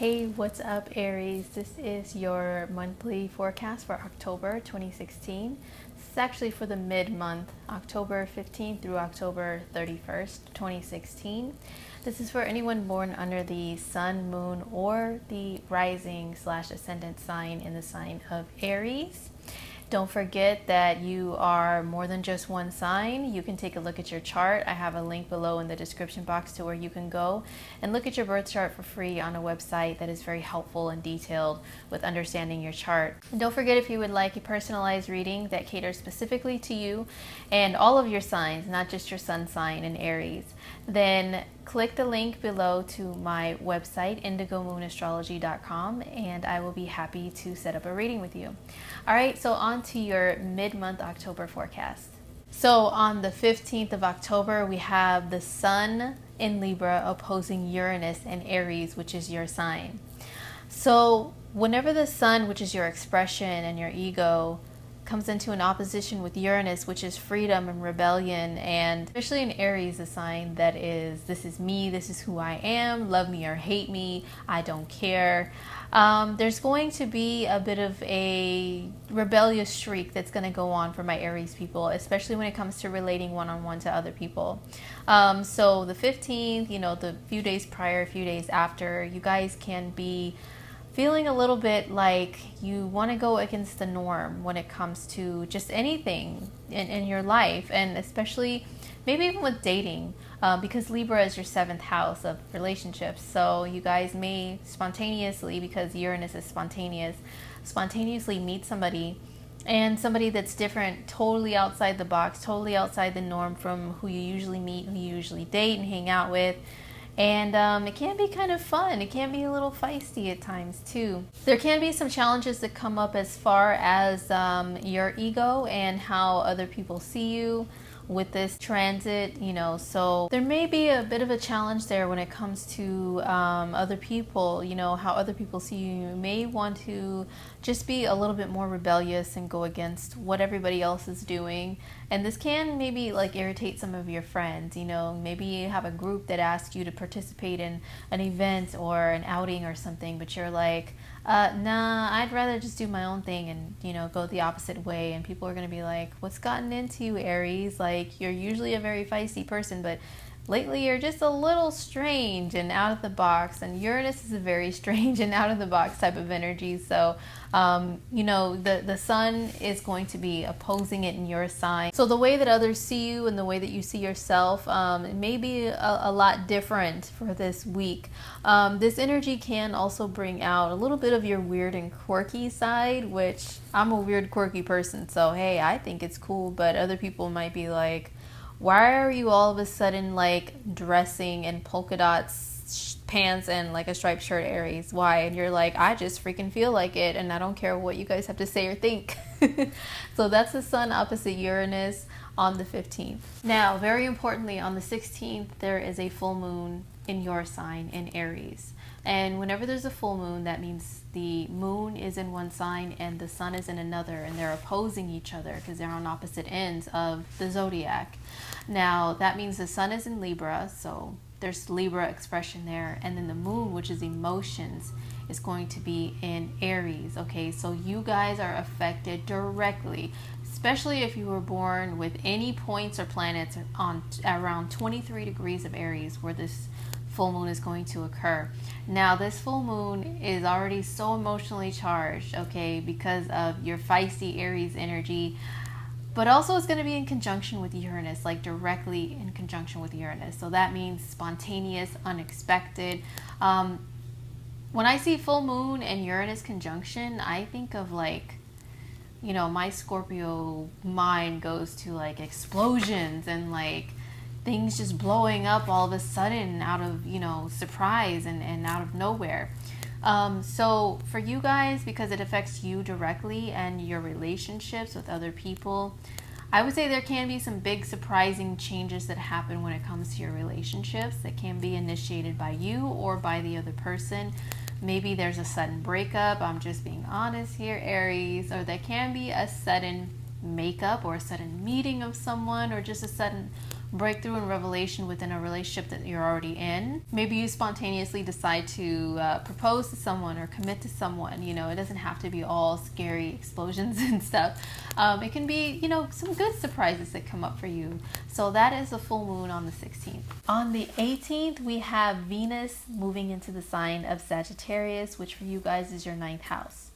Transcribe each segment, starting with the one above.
Hey, what's up, Aries? This is your monthly forecast for October 2016. This is actually for the mid-month, October 15th through October 31st, 2016. This is for anyone born under the sun, moon, or the rising/ascendant sign in the sign of Aries. Don't forget that you are more than just one sign. You can take a look at your chart. I have a link below in the description box to where you can go and look at your birth chart for free on a website that is very helpful and detailed with understanding your chart. And don't forget, if you would like a personalized reading that caters specifically to you and all of your signs, not just your sun sign in Aries, then click the link below to my website, indigomoonastrology.com, and I will be happy to set up a reading with you. All right, so on to your mid-month October forecast. So on the 15th of October, we have the Sun in Libra opposing Uranus in Aries, which is your sign. So whenever the Sun, which is your expression and your ego, comes into an opposition with Uranus, which is freedom and rebellion, and especially in Aries, a sign that is, this is me, this is who I am, love me or hate me, I don't care. There's going to be a bit of a rebellious streak that's going to go on for my Aries people, especially when it comes to relating one-on-one to other people. So the 15th, the few days prior, a few days after, you guys can be feeling a little bit like you want to go against the norm when it comes to just anything in your life, and especially maybe even with dating, because Libra is your 7th house of relationships. So you guys may spontaneously, because Uranus is spontaneously meet somebody, and somebody that's different, totally outside the box, totally outside the norm from who you usually meet, who you usually date and hang out with. And it can be kind of fun. It can be a little feisty at times too. There can be some challenges that come up as far as your ego and how other people see you with this transit, so there may be a bit of a challenge there when it comes to other people, how other people see you. You may want to just be a little bit more rebellious and go against what everybody else is doing. And this can maybe irritate some of your friends, maybe you have a group that asks you to participate in an event or an outing or something, but you're like, nah, I'd rather just do my own thing and, go the opposite way. And people are going to be like, what's gotten into you, Aries? You're usually a very feisty person, but lately you're just a little strange and out of the box. And Uranus is a very strange and out of the box type of energy. So, the sun is going to be opposing it in your sign. So the way that others see you and the way that you see yourself, it may be a lot different for this week. This energy can also bring out a little bit of your weird and quirky side, which I'm a weird, quirky person. So, hey, I think it's cool, but other people might be like, why are you all of a sudden dressing in polka dots, pants, and a striped shirt, Aries? Why? And you're like, I just freaking feel like it, and I don't care what you guys have to say or think. So that's the Sun opposite Uranus on the 15th. Now, very importantly, on the 16th, there is a full moon in your sign in Aries. And whenever there's a full moon, that means the moon is in one sign and the sun is in another, and they're opposing each other because they're on opposite ends of the zodiac. Now, that means the sun is in Libra, so there's Libra expression there, and then the moon, which is emotions, is going to be in Aries. Okay, so you guys are affected directly, especially if you were born with any points or planets on around 23 degrees of Aries, where this full moon is going to occur. Now, this full moon is already so emotionally charged, okay, because of your feisty Aries energy, but also it's going to be in conjunction with Uranus, directly in conjunction with Uranus. So that means spontaneous, unexpected. When I see full moon and Uranus conjunction, I think of my Scorpio mind goes to explosions and things just blowing up all of a sudden out of, surprise and out of nowhere. So for you guys, because it affects you directly and your relationships with other people, I would say there can be some big surprising changes that happen when it comes to your relationships that can be initiated by you or by the other person. Maybe there's a sudden breakup. I'm just being honest here, Aries. Or there can be a sudden makeup or a sudden meeting of someone, or just a sudden breakthrough and revelation within a relationship that you're already in. Maybe you spontaneously decide to propose to someone or commit to someone. You know, it doesn't have to be all scary explosions and stuff. It can be, you know, some good surprises that come up for you. So that is a full moon on the 16th. On the 18th, we have Venus moving into the sign of Sagittarius, which for you guys is your 9th house.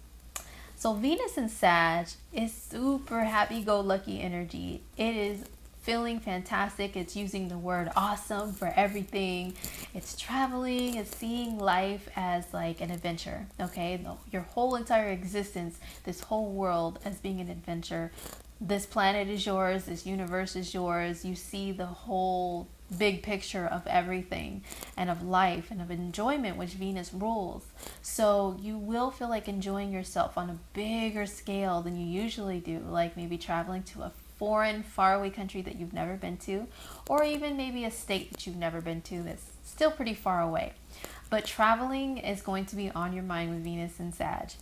So Venus in Sag is super happy-go-lucky energy. It is feeling fantastic. It's using the word awesome for everything. It's traveling, it's seeing life as like an adventure, okay? Your whole entire existence, this whole world as being an adventure. This planet is yours, this universe is yours. You see the whole big picture of everything and of life and of enjoyment, which Venus rules. So you will feel like enjoying yourself on a bigger scale than you usually do, like maybe traveling to a foreign, faraway country that you've never been to, or even maybe a state that you've never been to that's still pretty far away. But traveling is going to be on your mind with Venus and Sag.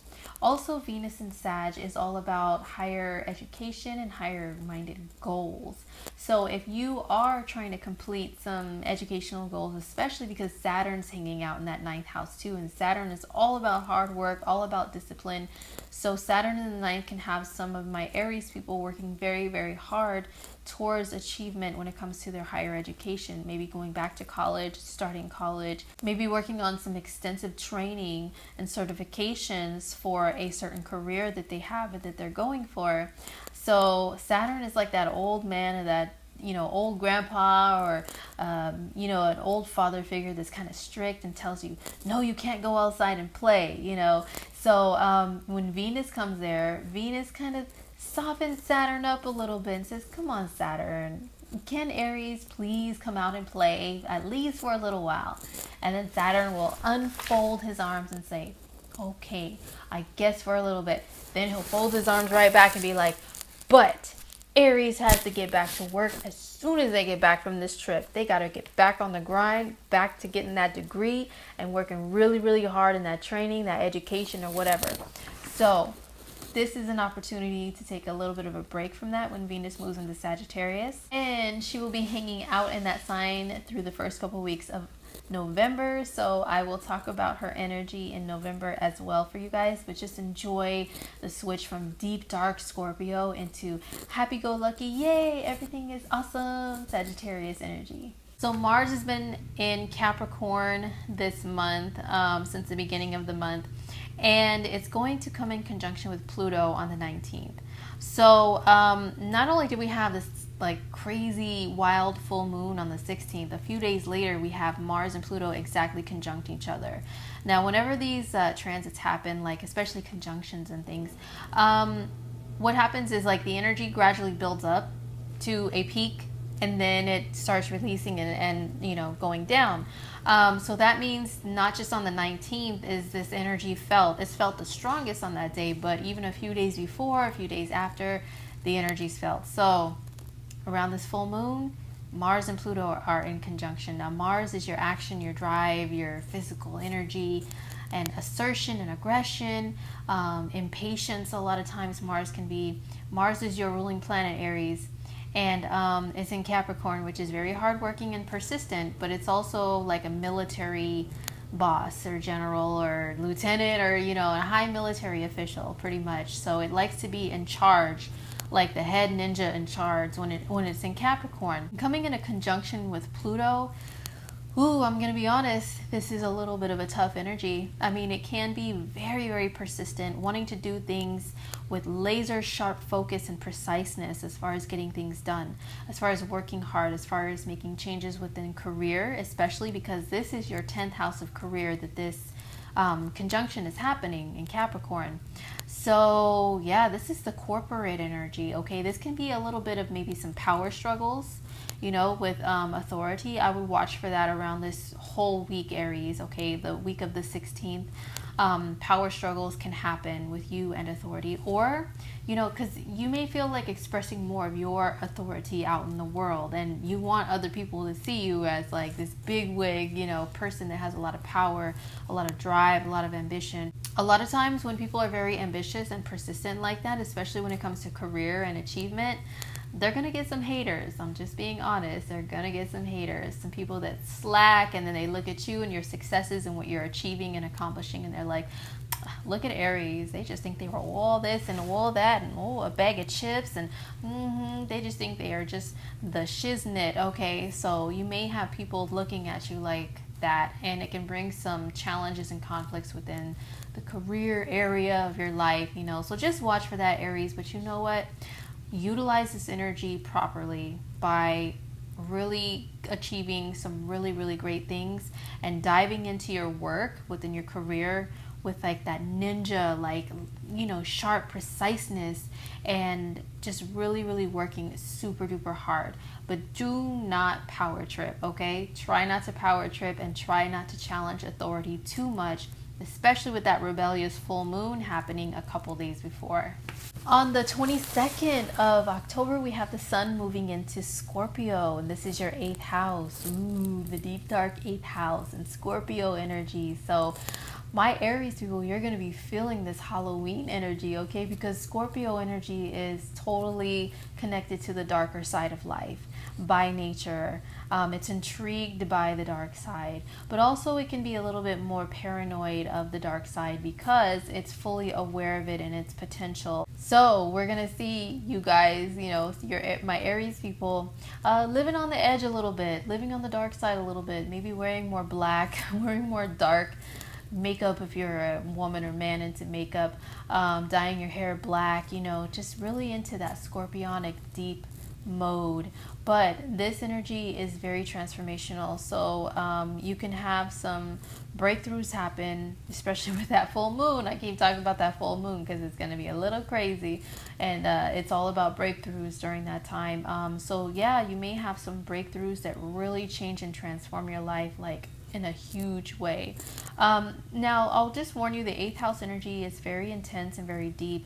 Also, Venus and Sag is all about higher education and higher-minded goals. So if you are trying to complete some educational goals, especially because Saturn's hanging out in that 9th house too, and Saturn is all about hard work, all about discipline. So Saturn in the 9th can have some of my Aries people working very, very hard towards achievement when it comes to their higher education, maybe going back to college, starting college, maybe working on some extensive training and certifications for a certain career that they have and that they're going for. So Saturn is like that old man or that, you know, old grandpa or, you know, an old father figure that's kind of strict and tells you, no, you can't go outside and play, you know. So when Venus comes there, Venus kind of softens Saturn up a little bit and says, come on, Saturn, can Aries please come out and play at least for a little while? And then Saturn will unfold his arms and say, okay, I guess for a little bit. Then he'll fold his arms right back and be like, but Aries has to get back to work as soon as they get back from this trip. They got to get back on the grind, back to getting that degree and working really, really hard in that training, that education or whatever. So this is an opportunity to take a little bit of a break from that when Venus moves into Sagittarius. And she will be hanging out in that sign through the first couple weeks of November. So I will talk about her energy in November as well for you guys. But just enjoy the switch from deep, dark Scorpio into happy-go-lucky, yay, everything is awesome, Sagittarius energy. So Mars has been in Capricorn this month, since the beginning of the month. And it's going to come in conjunction with Pluto on the 19th. So not only do we have this like crazy wild full moon on the 16th, a few days later we have Mars and Pluto exactly conjunct each other. Now whenever these transits happen, like especially conjunctions and things, what happens is like the energy gradually builds up to a peak and then it starts releasing and you know, going down. So that means not just on the 19th is this energy felt. It's felt the strongest on that day, but even a few days before, a few days after, the energy's felt. So around this full moon, Mars and Pluto are in conjunction. Now Mars is your action, your drive, your physical energy, and assertion and aggression, impatience. A lot of times Mars is your ruling planet, Aries. And it's in Capricorn, which is very hardworking and persistent, but it's also like a military boss or general or lieutenant or, you know, a high military official pretty much. So it likes to be in charge, like the head ninja in charge when it's in Capricorn. Coming in a conjunction with Pluto, ooh, I'm going to be honest, this is a little bit of a tough energy. I mean, it can be very, very persistent, wanting to do things with laser sharp focus and preciseness as far as getting things done, as far as working hard, as far as making changes within career, especially because this is your 10th house of career that this conjunction is happening in Capricorn. So yeah, this is the corporate energy, okay? This can be a little bit of maybe some power struggles, you know, with authority. I would watch for that around this whole week, Aries, okay? The week of the 16th. Power struggles can happen with you and authority, or, you know, because you may feel like expressing more of your authority out in the world and you want other people to see you as like this big wig, you know, person that has a lot of power, a lot of drive, a lot of ambition. A lot of times when people are very ambitious and persistent like that, especially when it comes to career and achievement, they're gonna get some haters. I'm just being honest. They're gonna get some haters, some people that slack, and then they look at you and your successes and what you're achieving and accomplishing, and they're like, look at Aries, they just think they were all this and all that and a bag of chips, and they just think they are just the shiznit. Okay, so you may have people looking at you like that, and it can bring some challenges and conflicts within the career area of your life, so just watch for that, Aries. But you know what, utilize this energy properly by really achieving some really, really great things and diving into your work within your career with like that ninja, like, sharp preciseness, and just really, really working super duper hard. But do not power trip, okay? Try not to power trip, and try not to challenge authority too much, especially with that rebellious full moon happening a couple days before. On the 22nd of October, we have the sun moving into Scorpio, and this is your 8th house. Ooh, the deep, dark 8th house and Scorpio energy. So my Aries people, you're going to be feeling this Halloween energy, okay? Because Scorpio energy is totally connected to the darker side of life by nature. It's intrigued by the dark side, but also it can be a little bit more paranoid of the dark side because it's fully aware of it and its potential. So we're gonna see you guys, my Aries people, living on the edge a little bit, living on the dark side a little bit, maybe wearing more black, wearing more dark makeup if you're a woman or man into makeup, dyeing your hair black, just really into that scorpionic deep mode. But this energy is very transformational, so you can have some breakthroughs happen, especially with that full moon. I keep talking about that full moon because it's going to be a little crazy, and it's all about breakthroughs during that time. So yeah, you may have some breakthroughs that really change and transform your life, like in a huge way. Now, I'll just warn you, the 8th house energy is very intense and very deep,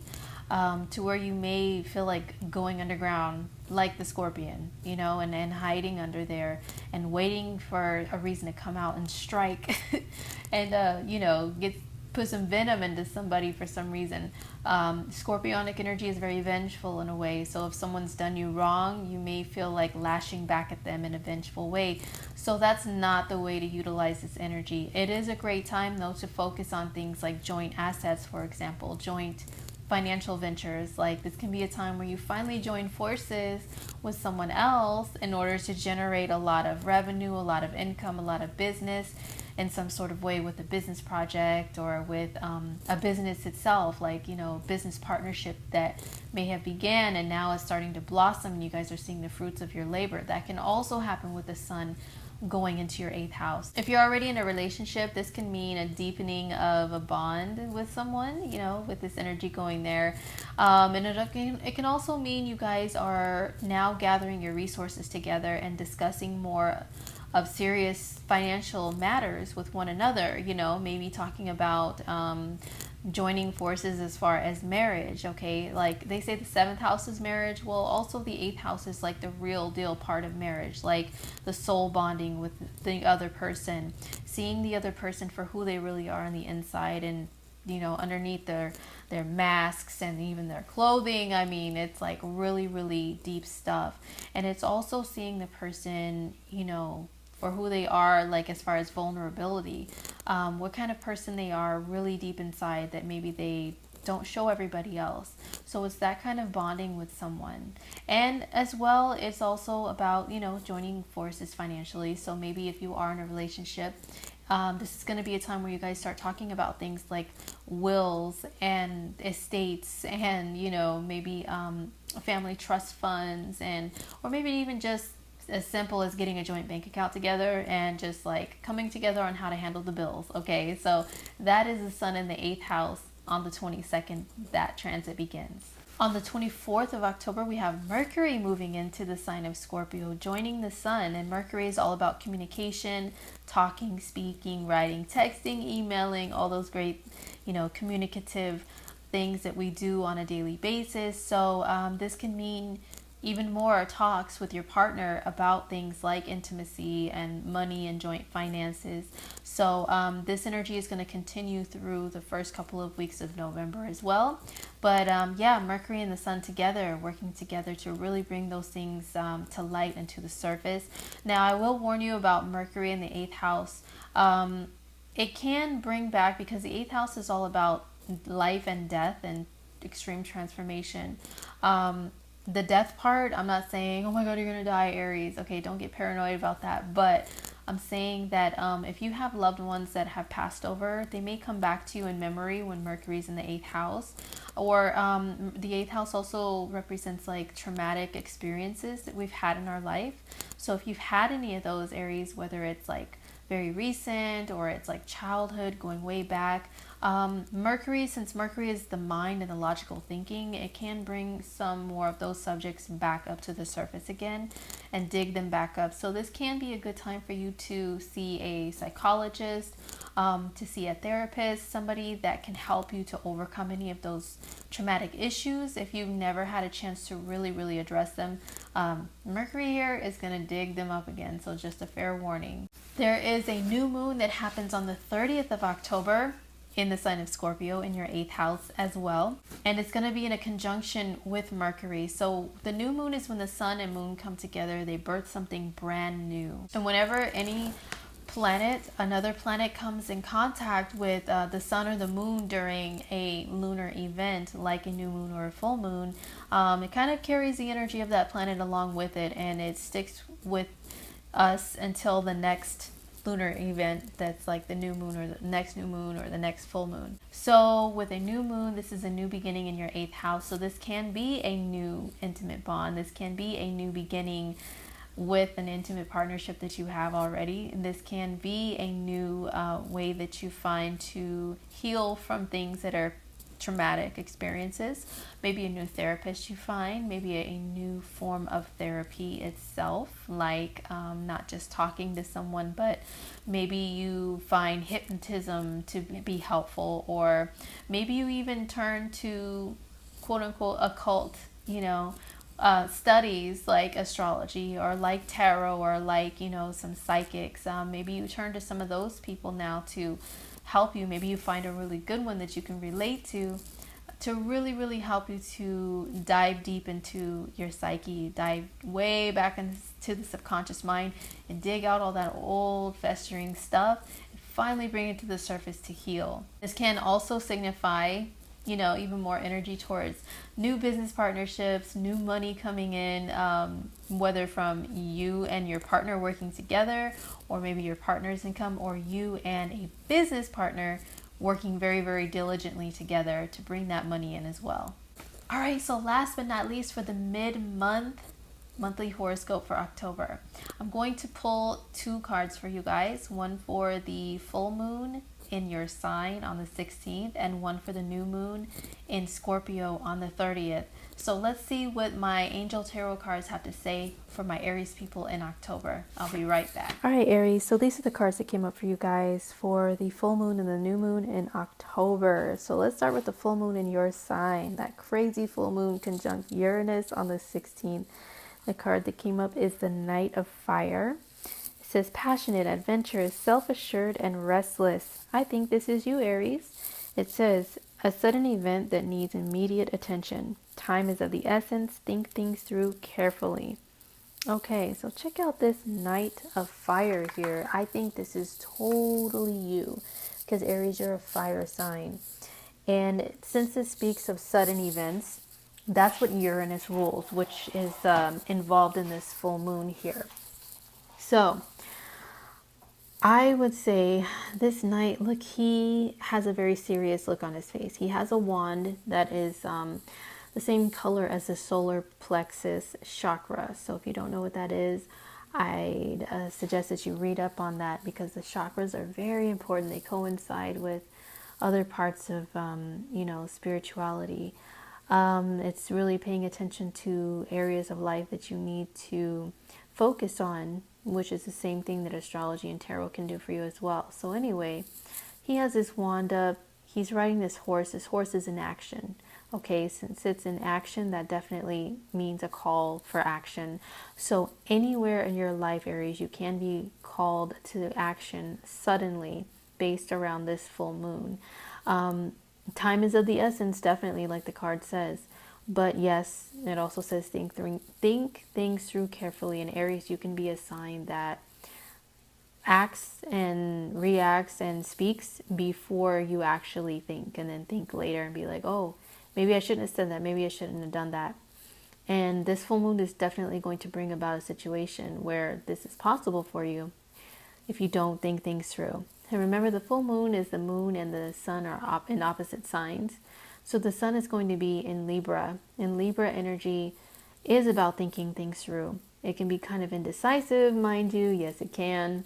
to where you may feel like going underground like the scorpion, and hiding under there and waiting for a reason to come out and strike and, put some venom into somebody for some reason. Scorpionic energy is very vengeful in a way. So if someone's done you wrong, you may feel like lashing back at them in a vengeful way. So that's not the way to utilize this energy. It is a great time, though, to focus on things like joint assets, for example, joint financial ventures. Like, this can be a time where you finally join forces with someone else in order to generate a lot of revenue, a lot of income, a lot of business in some sort of way, with a business project or with a business itself, like, business partnership that may have began and now is starting to blossom, and you guys are seeing the fruits of your labor. That can also happen with the sun going into your 8th house. If you're already in a relationship, this can mean a deepening of a bond with someone, with this energy going there. And it can also mean you guys are now gathering your resources together and discussing more of serious financial matters with one another, maybe talking about joining forces as far as marriage, okay? Like, they say the 7th house is marriage. Well, also the 8th house is like the real deal part of marriage, like the soul bonding with the other person, seeing the other person for who they really are on the inside, and underneath their masks and even their clothing. I mean, it's like really, really deep stuff. And it's also seeing the person, for who they are, like as far as vulnerability, what kind of person they are really deep inside that maybe they don't show everybody else. So it's that kind of bonding with someone. And as well, it's also about, joining forces financially. So maybe if you are in a relationship, this is going to be a time where you guys start talking about things like wills and estates and, maybe family trust funds, or maybe even just as simple as getting a joint bank account together and just like coming together on how to handle the bills. Okay, so that is the sun in the 8th house on the 22nd, that transit begins. On the 24th of October, we have Mercury moving into the sign of Scorpio, joining the sun. And Mercury is all about communication, talking, speaking, writing, texting, emailing, all those great, communicative things that we do on a daily basis. So this can mean even more talks with your partner about things like intimacy and money and joint finances. So this energy is going to continue through the first couple of weeks of November as well. But yeah, Mercury and the Sun together, working together to really bring those things to light and to the surface. Now, I will warn you about Mercury in the 8th house. It can bring back, because the 8th house is all about life and death and extreme transformation. The death part, I'm not saying, oh my God, you're going to die, Aries. Okay, don't get paranoid about that. But I'm saying that if you have loved ones that have passed over, they may come back to you in memory when Mercury's in the 8th house. Or the 8th house also represents like traumatic experiences that we've had in our life. So if you've had any of those, Aries, whether it's like very recent or it's like childhood going way back, Mercury, since Mercury is the mind and the logical thinking, it can bring some more of those subjects back up to the surface again and dig them back up. So this can be a good time for you to see a psychologist, to see a therapist, somebody that can help you to overcome any of those traumatic issues if you've never had a chance to really address them. Mercury here is going to dig them up again, so just a fair warning. There is a new moon that happens on the 30th of October in the sign of Scorpio in your 8th house as well, and it's going to be in a conjunction with Mercury. So the new moon is when the sun and moon come together, they birth something brand new. And whenever any planet, another planet, comes in contact with the sun or the moon during a lunar event like a new moon or a full moon, it kind of carries the energy of that planet along with it, and it sticks with us until the next lunar event that's like the new moon or the next new moon or the next full moon. So with a new moon, this is a new beginning in your 8th house. So this can be a new intimate bond. This can be a new beginning with an intimate partnership that you have already. And this can be a new way that you find to heal from things that are traumatic experiences. Maybe a new therapist you find, maybe a new form of therapy itself, like not just talking to someone, but maybe you find hypnotism to be helpful, or maybe you even turn to quote unquote occult, studies like astrology or like tarot or like, some psychics. Maybe you turn to some of those people now to help you. Maybe you find a really good one that you can relate to really help you to dive deep into your psyche, dive way back into the subconscious mind and dig out all that old festering stuff and finally bring it to the surface to heal. This can also signify, even more energy towards new business partnerships, new money coming in, whether from you and your partner working together, or maybe your partner's income, or you and a business partner working very diligently together to bring that money in as well. All right, so last but not least, for the monthly horoscope for October, I'm going to pull 2 cards for you guys, one for the full moon in your sign on the 16th and one for the new moon in Scorpio on the 30th. So let's see what my angel tarot cards have to say for my Aries people in October. I'll be right back. All right, Aries, so these are the cards that came up for you guys for the full moon and the new moon in October. So let's start with the full moon in your sign, that crazy full moon conjunct Uranus on the 16th. The card that came up is the Knight of Fire. It says passionate, adventurous, self-assured, and restless. I think this is you, Aries. It says a sudden event that needs immediate attention. Time is of the essence. Think things through carefully. Okay, so check out this Knight of Fire here. I think this is totally you, because Aries, you're a fire sign. And since it speaks of sudden events, that's what Uranus rules, which is involved in this full moon here. So I would say this knight, look, he has a very serious look on his face. He has a wand that is the same color as the solar plexus chakra. So if you don't know what that is, I'd suggest that you read up on that, because the chakras are very important. They coincide with other parts of, spirituality. It's really paying attention to areas of life that you need to focus on, which is the same thing that astrology and tarot can do for you as well. So anyway, he has this wand up. He's riding this horse. This horse is in action. Okay, since it's in action, that definitely means a call for action. So anywhere in your life, Aries, you can be called to action suddenly based around this full moon. Time is of the essence, definitely, like the card says. But yes, it also says think things through carefully. In Aries, you can be a sign that acts and reacts and speaks before you actually think, and then think later and be like, oh, maybe I shouldn't have said that, maybe I shouldn't have done that. And this full moon is definitely going to bring about a situation where this is possible for you if you don't think things through. And remember, the full moon is the moon and the sun are in opposite signs. So the sun is going to be in Libra, and Libra energy is about thinking things through. It can be kind of indecisive, mind you. Yes, it can.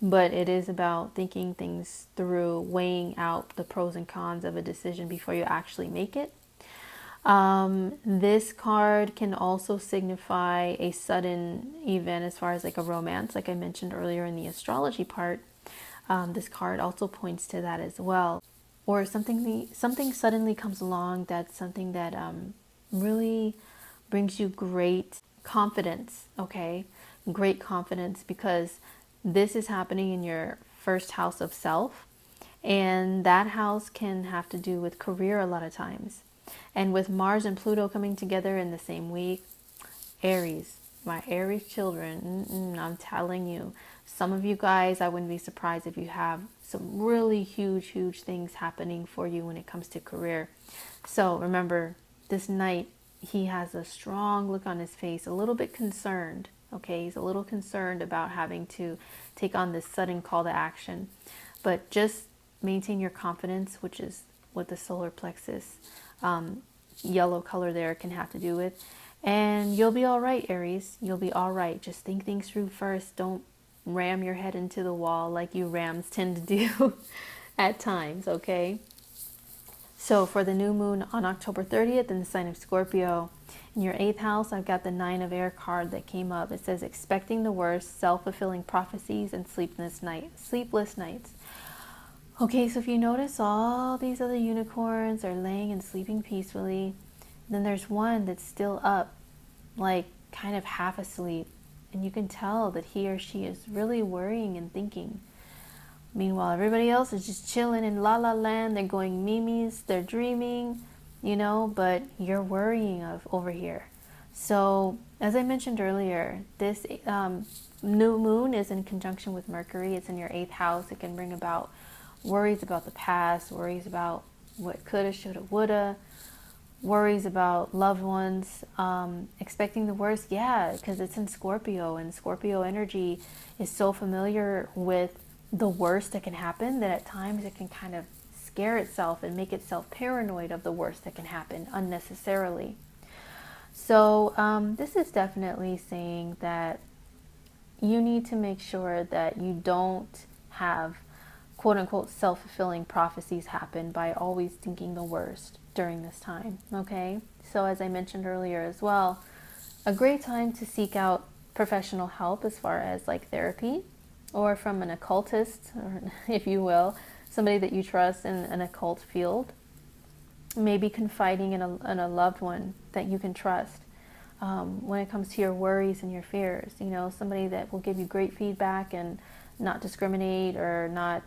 But it is about thinking things through, weighing out the pros and cons of a decision before you actually make it. This card can also signify a sudden event as far as like a romance, like I mentioned earlier in the astrology part. This card also points to that as well. Or something suddenly comes along, that's something that really brings you great confidence, okay? Great confidence, because this is happening in your first house of self, and that house can have to do with career a lot of times. And with Mars and Pluto coming together in the same week, Aries, my Aries children, I'm telling you, some of you guys, I wouldn't be surprised if you have some really huge things happening for you when it comes to career. So remember, this night, he has a strong look on his face, a little bit concerned. Okay, he's a little concerned about having to take on this sudden call to action. But just maintain your confidence, which is what the solar plexus yellow color there can have to do with. And you'll be all right, Aries. You'll be all right. Just think things through first. Don't ram your head into the wall like you Rams tend to do at times, okay? So for the new moon on October 30th in the sign of Scorpio, in your 8th house, I've got the 9 of Air card that came up. It says expecting the worst, self-fulfilling prophecies, and sleepless nights. Okay, so if you notice, all these other unicorns are laying and sleeping peacefully. Then there's one that's still up, like kind of half asleep. And you can tell that he or she is really worrying and thinking. Meanwhile, everybody else is just chilling in la la land. They're going mimes, they're dreaming, but you're worrying over here. So, as I mentioned earlier, this new moon is in conjunction with Mercury. It's in your 8th house. It can bring about worries about the past, worries about what coulda, shoulda, woulda, worries about loved ones, expecting the worst. Yeah, because it's in Scorpio, and Scorpio energy is so familiar with the worst that can happen that at times it can kind of scare itself and make itself paranoid of the worst that can happen unnecessarily. So this is definitely saying that you need to make sure that you don't have quote unquote self-fulfilling prophecies happen by always thinking the worst during this time, okay? So as I mentioned earlier as well, a great time to seek out professional help as far as like therapy, or from an occultist, or, if you will, somebody that you trust in an occult field. Maybe confiding in a loved one that you can trust when it comes to your worries and your fears. Somebody that will give you great feedback and not discriminate or not,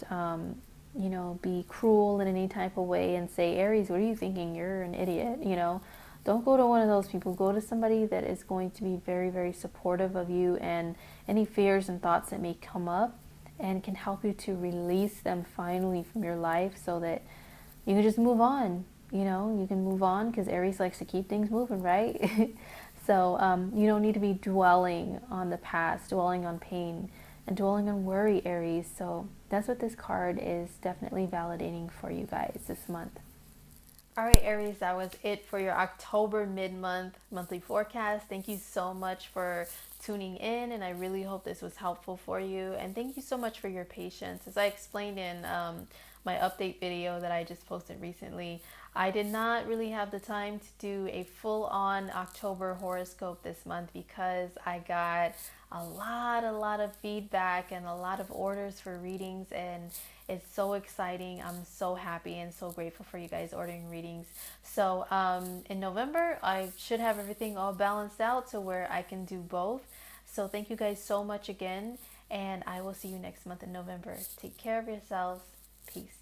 be cruel in any type of way and say, Aries, what are you thinking? You're an idiot. Don't go to one of those people. Go to somebody that is going to be very, very supportive of you and any fears and thoughts that may come up, and can help you to release them finally from your life so that you can just move on. You can move on, because Aries likes to keep things moving, right? So you don't need to be dwelling on the past, dwelling on pain, and dwelling on worry, Aries. So that's what this card is definitely validating for you guys this month. All right, Aries, that was it for your October mid-month monthly forecast. Thank you so much for tuning in, and I really hope this was helpful for you. And thank you so much for your patience. As I explained in my update video that I just posted recently, I did not really have the time to do a full-on October horoscope this month because I got a lot of feedback and a lot of orders for readings, and it's so exciting. I'm so happy and so grateful for you guys ordering readings. So in November, I should have everything all balanced out to where I can do both. So thank you guys so much again, and I will see you next month in November. Take care of yourselves. Peace.